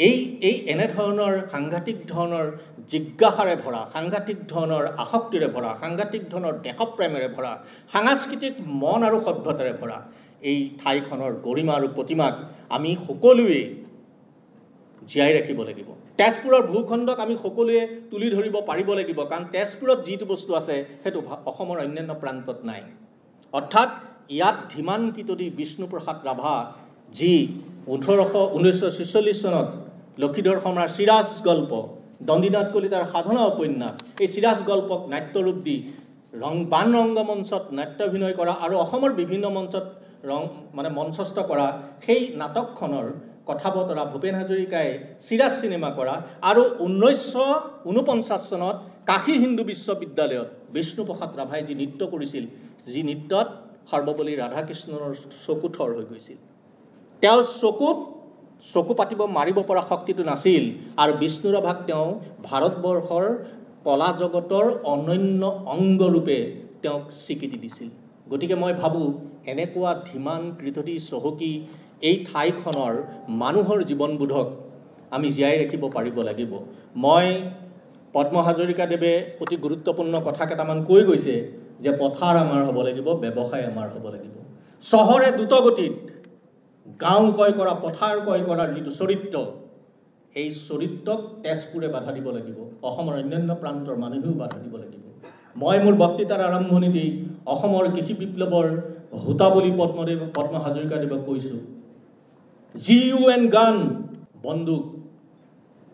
এই এনেধৰণৰ সাংঘাতিক ধৰণৰ জিজ্ঞাসাৰে ভৰা, সাংঘাতিক ধৰণৰ আসক্তিৰে ভৰা, সাংঘাতিক ধৰণৰ দেশপ্ৰেমেৰে ভৰা, সাংস্কৃতিক মন আৰু সভ্যতাৰে ভৰা এই ঠাইখনৰ গৰিমা আৰু প্ৰতিমাক আমি সকলোৱে জীয়াই ৰাখিব লাগিব। তেজপুৰৰ ভূখণ্ডক আমি সকলোৱে তুলি ধৰিব পাৰিব লাগিব, কাৰণ তেজপুৰত যিটো বস্তু আছে সেইটো অসমৰ অন্যান্য প্ৰান্তত নাই। অৰ্থাৎ ইয়াত ধীমান কিতদী বিষ্ণুপ্ৰসাদ ৰাভা, যি 1946 চনত লক্ষীধৰ সম্ৰাট চিৰাজ গল্প, দণ্ডিনাথ কলিতাৰ সাধনা উপন্যাস, এই চিৰাজ গল্পক নাট্যৰূপ দি বান ৰংগমঞ্চত নাট্যাভিনয় কৰা আৰু অসমৰ বিভিন্ন মঞ্চত মঞ্চস্থ কৰা সেই নাটকখনৰ কথা বতৰা ভূপেন হাজৰিকাই চিৰাজ চিনেমা কৰা আৰু 1949 চনত কাশী হিন্দু বিশ্ববিদ্যালয়ত বিষ্ণুপ্ৰসাদ ৰাভাই যি নৃত্য কৰিছিল, যি নৃত্যত সৰ্বপল্লী ৰাধাকৃষ্ণৰ চকু থৰ হৈ গৈছিল। তেওঁৰ চকু পাতিব মাৰিব পৰা শক্তিটো নাছিল আৰু বিষ্ণু ৰাভাক তেওঁ ভাৰতবৰ্ষৰ কলা জগতৰ অনন্য অংগৰূপে তেওঁক স্বীকৃতি দিছিল। গতিকে মই ভাবোঁ এনেকুৱা ধীমান কৃতদী চহকী এই ঠাইখনৰ মানুহৰ জীৱনবোধক আমি জীয়াই ৰাখিব পাৰিব লাগিব। মই পদ্ম হাজৰিকাদেৱে অতি গুৰুত্বপূৰ্ণ কথা কেইটামান কৈ গৈছে যে পথাৰ আমাৰ হ'ব লাগিব, ব্যৱসায় আমাৰ হ'ব লাগিব। চহৰে দ্ৰুতগতিত গাঁও ক্ৰয় কৰা, পথাৰ ক্ৰয় কৰাৰ যিটো চৰিত্ৰ, এই চৰিত্ৰক তেজপুৰে বাধা দিব লাগিব, অসমৰ অন্যান্য প্ৰান্তৰ মানুহেও বাধা দিব লাগিব। মই মোৰ বক্তৃতাৰ আৰম্ভণিতে অসমৰ কৃষি বিপ্লৱৰ হোতা বুলি পদ্ম হাজৰিকাদেৱক কৈছোঁ। GUN গান, বন্দুক,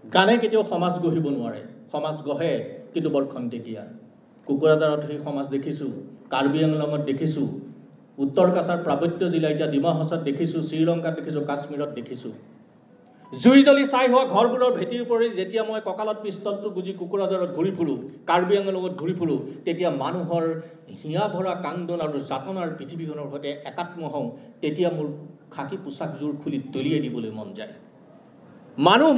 গানে কেতিয়াও সমাজ গঢ়িব নোৱাৰে। সমাজ গঢ়ে কিন্তু বৰ খন্তেকীয়া। কুকুৰাদাৰত সেই সমাজ দেখিছোঁ, কাৰ্বি আংলঙত দেখিছোঁ, উত্তৰ কাছাৰ পাৰ্বত্য জিলা এতিয়া ডিমা হাছাওত দেখিছোঁ, শ্ৰীলংকাত দেখিছোঁ, কাশ্মীৰত দেখিছোঁ। জুই জ্বলি ছাই হোৱা ঘৰবোৰৰ ভেটিৰ পৰি যেতিয়া মই কঁকালত পিষ্টলটো গুজি কুকুৰাদাৰত ঘূৰি ফুৰোঁ, কাৰ্বি আংলঙত ঘূৰি ফুৰোঁ, তেতিয়া মানুহৰ হিয়া ভৰা কান্দোন আৰু যাতনাৰ পৃথিৱীখনৰ সৈতে একাত্ম হওঁ। তেতিয়া মোৰ খাকী পোচাকযোৰ খুলি দলিয়াই দিবলৈ মন যায়।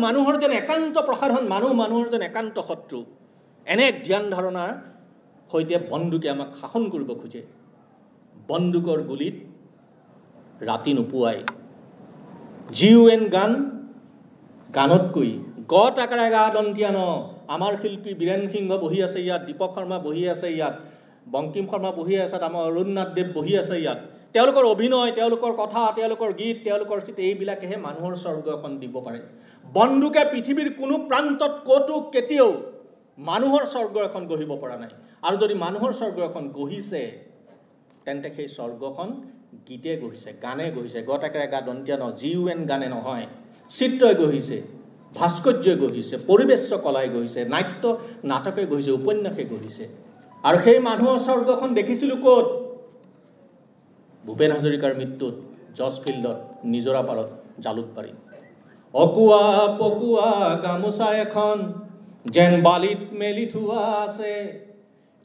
মানুহৰ যেন একান্ত প্ৰসাধন, মানুহৰ যেন একান্ত শত্ৰু। এনে এক ধ্যান ধাৰণাৰ সৈতে বন্দুকে আমাক শাসন কৰিব খোজে। বন্দুকৰ গুলিত ৰাতি নোপোৱাই। GUN গান, গানতকৈ গত আকাৰে গা দন্তিয়া ন, আমাৰ শিল্পী বীৰেন সিংহ বহি আছে ইয়াত, দীপক শৰ্মা বহি আছে ইয়াত, বংকিম শৰ্মা বহি আছে, আমাৰ অৰুণনাথ দেৱ বহি আছে ইয়াত। তেওঁলোকৰ অভিনয়, তেওঁলোকৰ কথা, তেওঁলোকৰ গীত, তেওঁলোকৰ চিত্ৰ, এইবিলাকেহে মানুহৰ স্বৰ্গ এখন দিব পাৰে। বন্দুকে পৃথিৱীৰ কোনো প্ৰান্তত ক'তো কেতিয়াও মানুহৰ স্বৰ্গ এখন গঢ়িব পৰা নাই। আৰু যদি মানুহৰ স্বৰ্গ এখন গঢ়িছে, তেন্তে সেই স্বৰ্গখন গীতে গঢ়িছে, গানে গঢ়িছে। গতাকেৰে গা দন্তিয়া ন, GUN গানে নহয়, চিত্ৰই গঢ়িছে, ভাস্কৰ্যই গঢ়িছে, পৰিৱেশ কলাই গঢ়িছে, নাট্য নাটকে গঢ়িছে, উপন্যাসে গঢ়িছে। আৰু সেই মানুহৰ স্বৰ্গখন দেখিছিলোঁ ক'ত? ভূপেন হাজৰিকাৰ মৃত্যুত জৰ্জ ফিল্ডত, নিজৰা পাৰত, জালুকবাৰীত। অকুৱা পকুৱা গামোচা এখন যেন বালিত মেলি থোৱা আছে,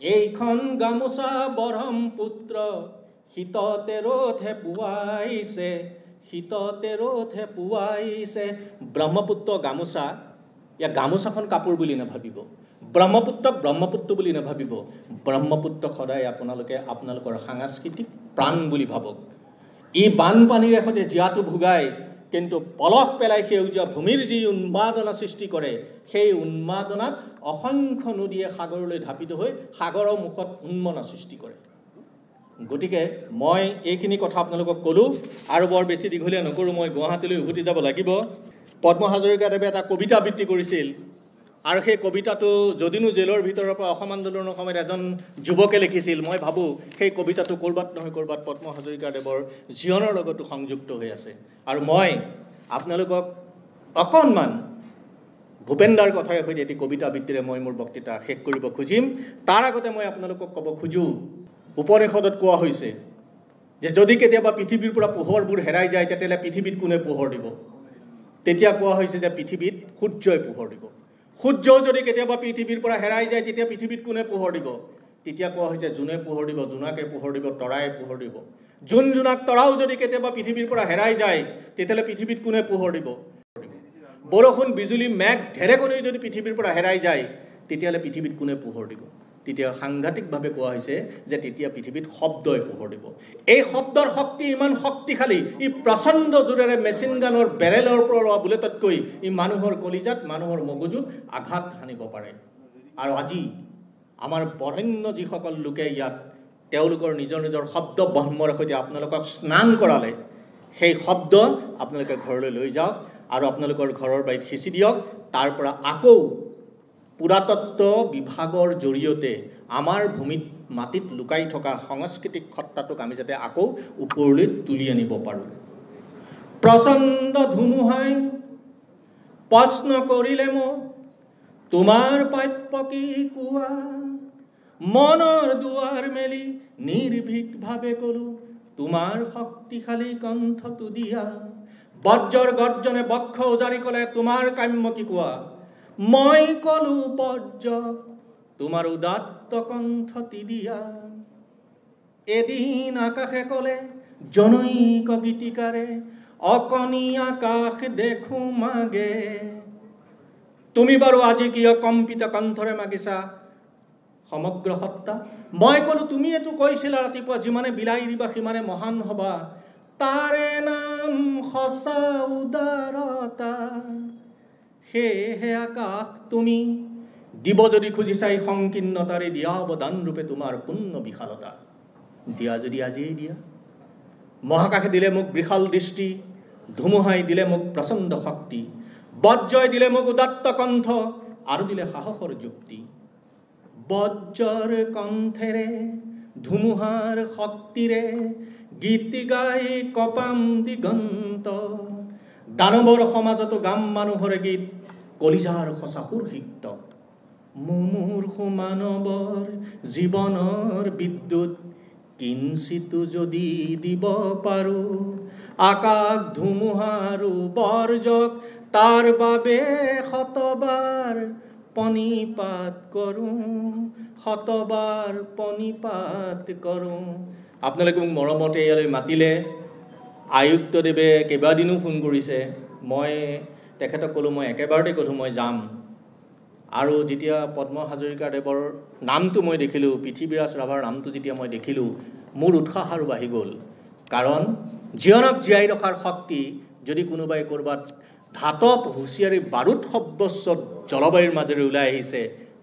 এইখন গামোচা ব্ৰহ্মপুত্ৰ শীততে ৰ'দহে পুৱাইছে, শীততে ৰ'দহে পুৱাইছে। ব্ৰহ্মপুত্ৰ গামোচা, ইয়াক গামোচাখন কাপোৰ বুলি নাভাবিব, ব্ৰহ্মপুত্ৰক ব্ৰহ্মপুত্ৰ বুলি নাভাবিব। ব্ৰহ্মপুত্ৰক সদায় আপোনালোকৰ সাংস্কৃতিক প্ৰাণ বুলি ভাবক। ই বানপানীৰে সৈতে জীয়াটো ভোগাই, কিন্তু পলস পেলাই সেউজীয়া ভূমিৰ যি উন্মাদনা সৃষ্টি কৰে, সেই উন্মাদনাত অসংখ্য নদীয়ে সাগৰলৈ ধাপিত হৈ সাগৰৰ মুখত উন্মনা সৃষ্টি কৰে। গতিকে মই এইখিনি কথা আপোনালোকক ক'লোঁ আৰু বৰ বেছি দীঘলীয়া নকৰোঁ। মই গুৱাহাটীলৈ উভতি যাব লাগিব। পদ্ম হাজৰিকাদেৱে এটা কবিতা আবৃত্তি কৰিছিল আৰু সেই কবিতাটো যদিনো জেলৰ ভিতৰৰ পৰা অসম আন্দোলনৰ সময়ত এজন যুৱকে লিখিছিল, মই ভাবোঁ সেই কবিতাটো ক'ৰবাত নহয় ক'ৰবাত পদ্ম হাজৰিকাদেৱৰ জীৱনৰ লগতো সংযুক্ত হৈ আছে। আৰু মই আপোনালোকক অকণমান ভূপেনদাৰ কথাৰে সৈতে এটি কবিতা আবৃত্তিৰে মই মোৰ বক্তৃতা শেষ কৰিব খুজিম। তাৰ আগতে মই আপোনালোকক ক'ব খোজোঁ, উপনিষদত কোৱা হৈছে যে যদি কেতিয়াবা পৃথিৱীৰ পৰা পোহৰবোৰ হেৰাই যায়, তেতিয়াহ'লে পৃথিৱীত কোনে পোহৰ দিব? তেতিয়া কোৱা হৈছে যে পৃথিৱীত সূৰ্যই পোহৰ দিব। সূৰ্যও যদি কেতিয়াবা পৃথিৱীৰ পৰা হেৰাই যায়, তেতিয়া পৃথিৱীত কোনে পোহৰ দিব? তেতিয়া কোৱা হৈছে জোনে পোহৰ দিব, জোনাকে পোহৰ দিব, তৰাই পোহৰ দিব। জোনাক তৰাও যদি কেতিয়াবা পৃথিৱীৰ পৰা হেৰাই যায় তেতিয়াহ'লে পৃথিৱীত কোনে পোহৰ দিব? বৰষুণ বিজুলী মেঘ ঢেৰেকনি যদি পৃথিৱীৰ পৰা হেৰাই যায় তেতিয়াহ'লে পৃথিৱীত কোনে পোহৰ দিব? তেতিয়া সাংঘাতিকভাৱে কোৱা হৈছে যে তেতিয়া পৃথিৱীত শব্দই পোহৰ দিব। এই শব্দৰ শক্তি ইমান শক্তিশালী, ই প্ৰচণ্ড জোৰেৰে মেচিন গানৰ বেৰেলৰ পৰা লোৱা বুলেটতকৈ ই মানুহৰ কলিজাত, মানুহৰ মগজুত আঘাত সানিব পাৰে। আৰু আজি আমাৰ বৰেণ্য যিসকল লোকে ইয়াত তেওঁলোকৰ নিজৰ নিজৰ শব্দ ব্ৰহ্মৰ সৈতে আপোনালোকক স্নান কৰালে, সেই শব্দ আপোনালোকে ঘৰলৈ লৈ যাওক আৰু আপোনালোকৰ ঘৰৰ বাৰীত সিঁচি দিয়ক। তাৰ পৰা আকৌ পুৰাতত্ব বিভাগৰ জৰিয়তে আমাৰ ভূমিত মাটিত লুকাই থকা সাংস্কৃতিক সত্তাটোক আমি যাতে আকৌ ওপৰলৈ তুলি আনিব পাৰোঁ। প্ৰচণ্ড ধুমুহাই প্ৰশ্ন কৰিলে মোক, তোমাৰ প্ৰাপ্য কি কোৱা? মনৰ দুৱাৰ মেলি নিৰ্ভীকভাৱে ক'লো, তোমাৰ শক্তিশালী কণ্ঠটো দিয়া। বজ্ৰৰ গৰ্জনে বক্ষ উজাৰি ক'লে, তোমাৰ কাম্য কি কোৱা? মই ক'লো বজ্ৰ, তোমাৰ উদাত্ত কণ্ঠটি দিয়া। এদিন আকাশে ক'লে জনৈক গীতিকাৰে, অকণি আকাশ দেখো মাগে। তুমি বাৰু আজি কিয় কম্পিত কণ্ঠৰে মাগিছা সমগ্ৰ সত্তা? মই ক'লো তুমি এইটো কৈছিলা ৰাতিপুৱা, যিমানে বিলাই দিবা সিমানে মহান হবা, তাৰে নাম সঁচা উদাৰতা। সেয়েহে আকাশ তুমি দিব যদি খুজিছাই সংকীৰ্ণতাৰে, দিয়া অৱদান ৰূপে তোমাৰ পূৰ্ণ বিশালতা। দিয়া যদি আজিয়েই দিয়া। মহাকাশে দিলে মোক বিশাল দৃষ্টি, ধুমুহাই দিলে মোক প্ৰচণ্ড শক্তি, বজ্ৰই দিলে মোক উদাত্ত কণ্ঠ আৰু দিলে সাহসৰ যুক্তি। বজ্ৰৰ কণ্ঠেৰে ধুমুহাৰ শক্তিৰে গীত গাই কপাম দিগন্ত, দানৱৰ সমাজতো গাম মানুহৰ গীত, কলিজাৰ সঁচা সুৰসিক্ত। মুমূৰ্ষু মানৱৰ জীৱনৰ বিদ্যুৎ কিঞ্চিতো যদি দিব পাৰোঁ, আকাশ ধুমুহাৰো বৰ্জক তাৰ বাবে শতবাৰ পণিপাত কৰোঁ, শতবাৰ পণিপাত কৰোঁ। আপোনালোকে মোক মৰমতে ইয়ালৈ মাতিলে। আয়ুক্তদেৱে কেইবাদিনো ফোন কৰিছে। মই তেখেতক ক'লোঁ মই একেবাৰতে ক'লোঁ মই যাম। আৰু যেতিয়া পদ্ম হাজৰিকাদেৱৰ নামটো মই দেখিলোঁ, পৃথিৱীৰাজ ৰাভাৰ নামটো যেতিয়া মই দেখিলোঁ, মোৰ উৎসাহ আৰু বাঢ়ি গ'ল। কাৰণ জীৱনক জীয়াই ৰখাৰ শক্তি যদি কোনোবাই ক'ৰবাত ধাতৱ হুঁচিয়াৰী বাৰুদ সব্যস্ত জলবায়ুৰ মাজেৰে ওলাই আহিছে,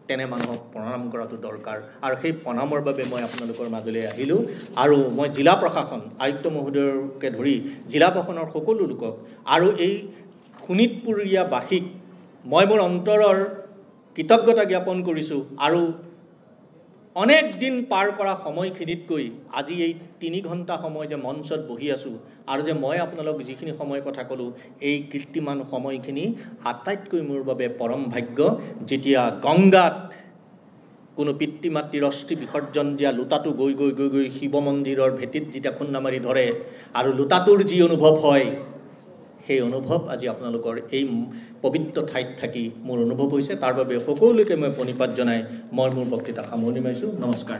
তেনে মানুহক প্ৰণাম কৰাটো দৰকাৰ। আৰু সেই প্ৰণামৰ বাবে মই আপোনালোকৰ মাজলৈ আহিলোঁ। আৰু মই জিলা প্ৰশাসন, আয়ুক্ত মহোদয়কে ধৰি জিলা প্ৰশাসনৰ সকলো লোকক আৰু এই শোণিতপুৰীয়াবাসীক মই মোৰ অন্তৰৰ কৃতজ্ঞতা জ্ঞাপন কৰিছোঁ। আৰু অনেক দিন পাৰ কৰা সময়খিনিতকৈ আজি এই 3 ঘণ্টা সময় যে মঞ্চত বহি আছোঁ আৰু যে মই আপোনালোক যিখিনি সময় কথা ক'লোঁ, এই কীৰ্তিমান সময়খিনি আটাইতকৈ মোৰ বাবে পৰম ভাগ্য। যেতিয়া গংগাত কোনো পিতৃ মাতৃৰ অস্থি বিসৰ্জন দিয়া লোটাটো গৈ গৈ গৈ গৈ শিৱ মন্দিৰৰ ভেটিত যেতিয়া খুন্দা মাৰি ধৰে আৰু লোটাটোৰ যি অনুভৱ হয়, সেই অনুভৱ আজি আপোনালোকৰ এই পবিত্ৰ ঠাইত থাকি মোৰ অনুভৱ হৈছে। তাৰ বাবে সকলোকে মই প্ৰণিপাত জনাই মই মোৰ বক্তৃতা সামৰণি মাৰিছোঁ। নমস্কাৰ।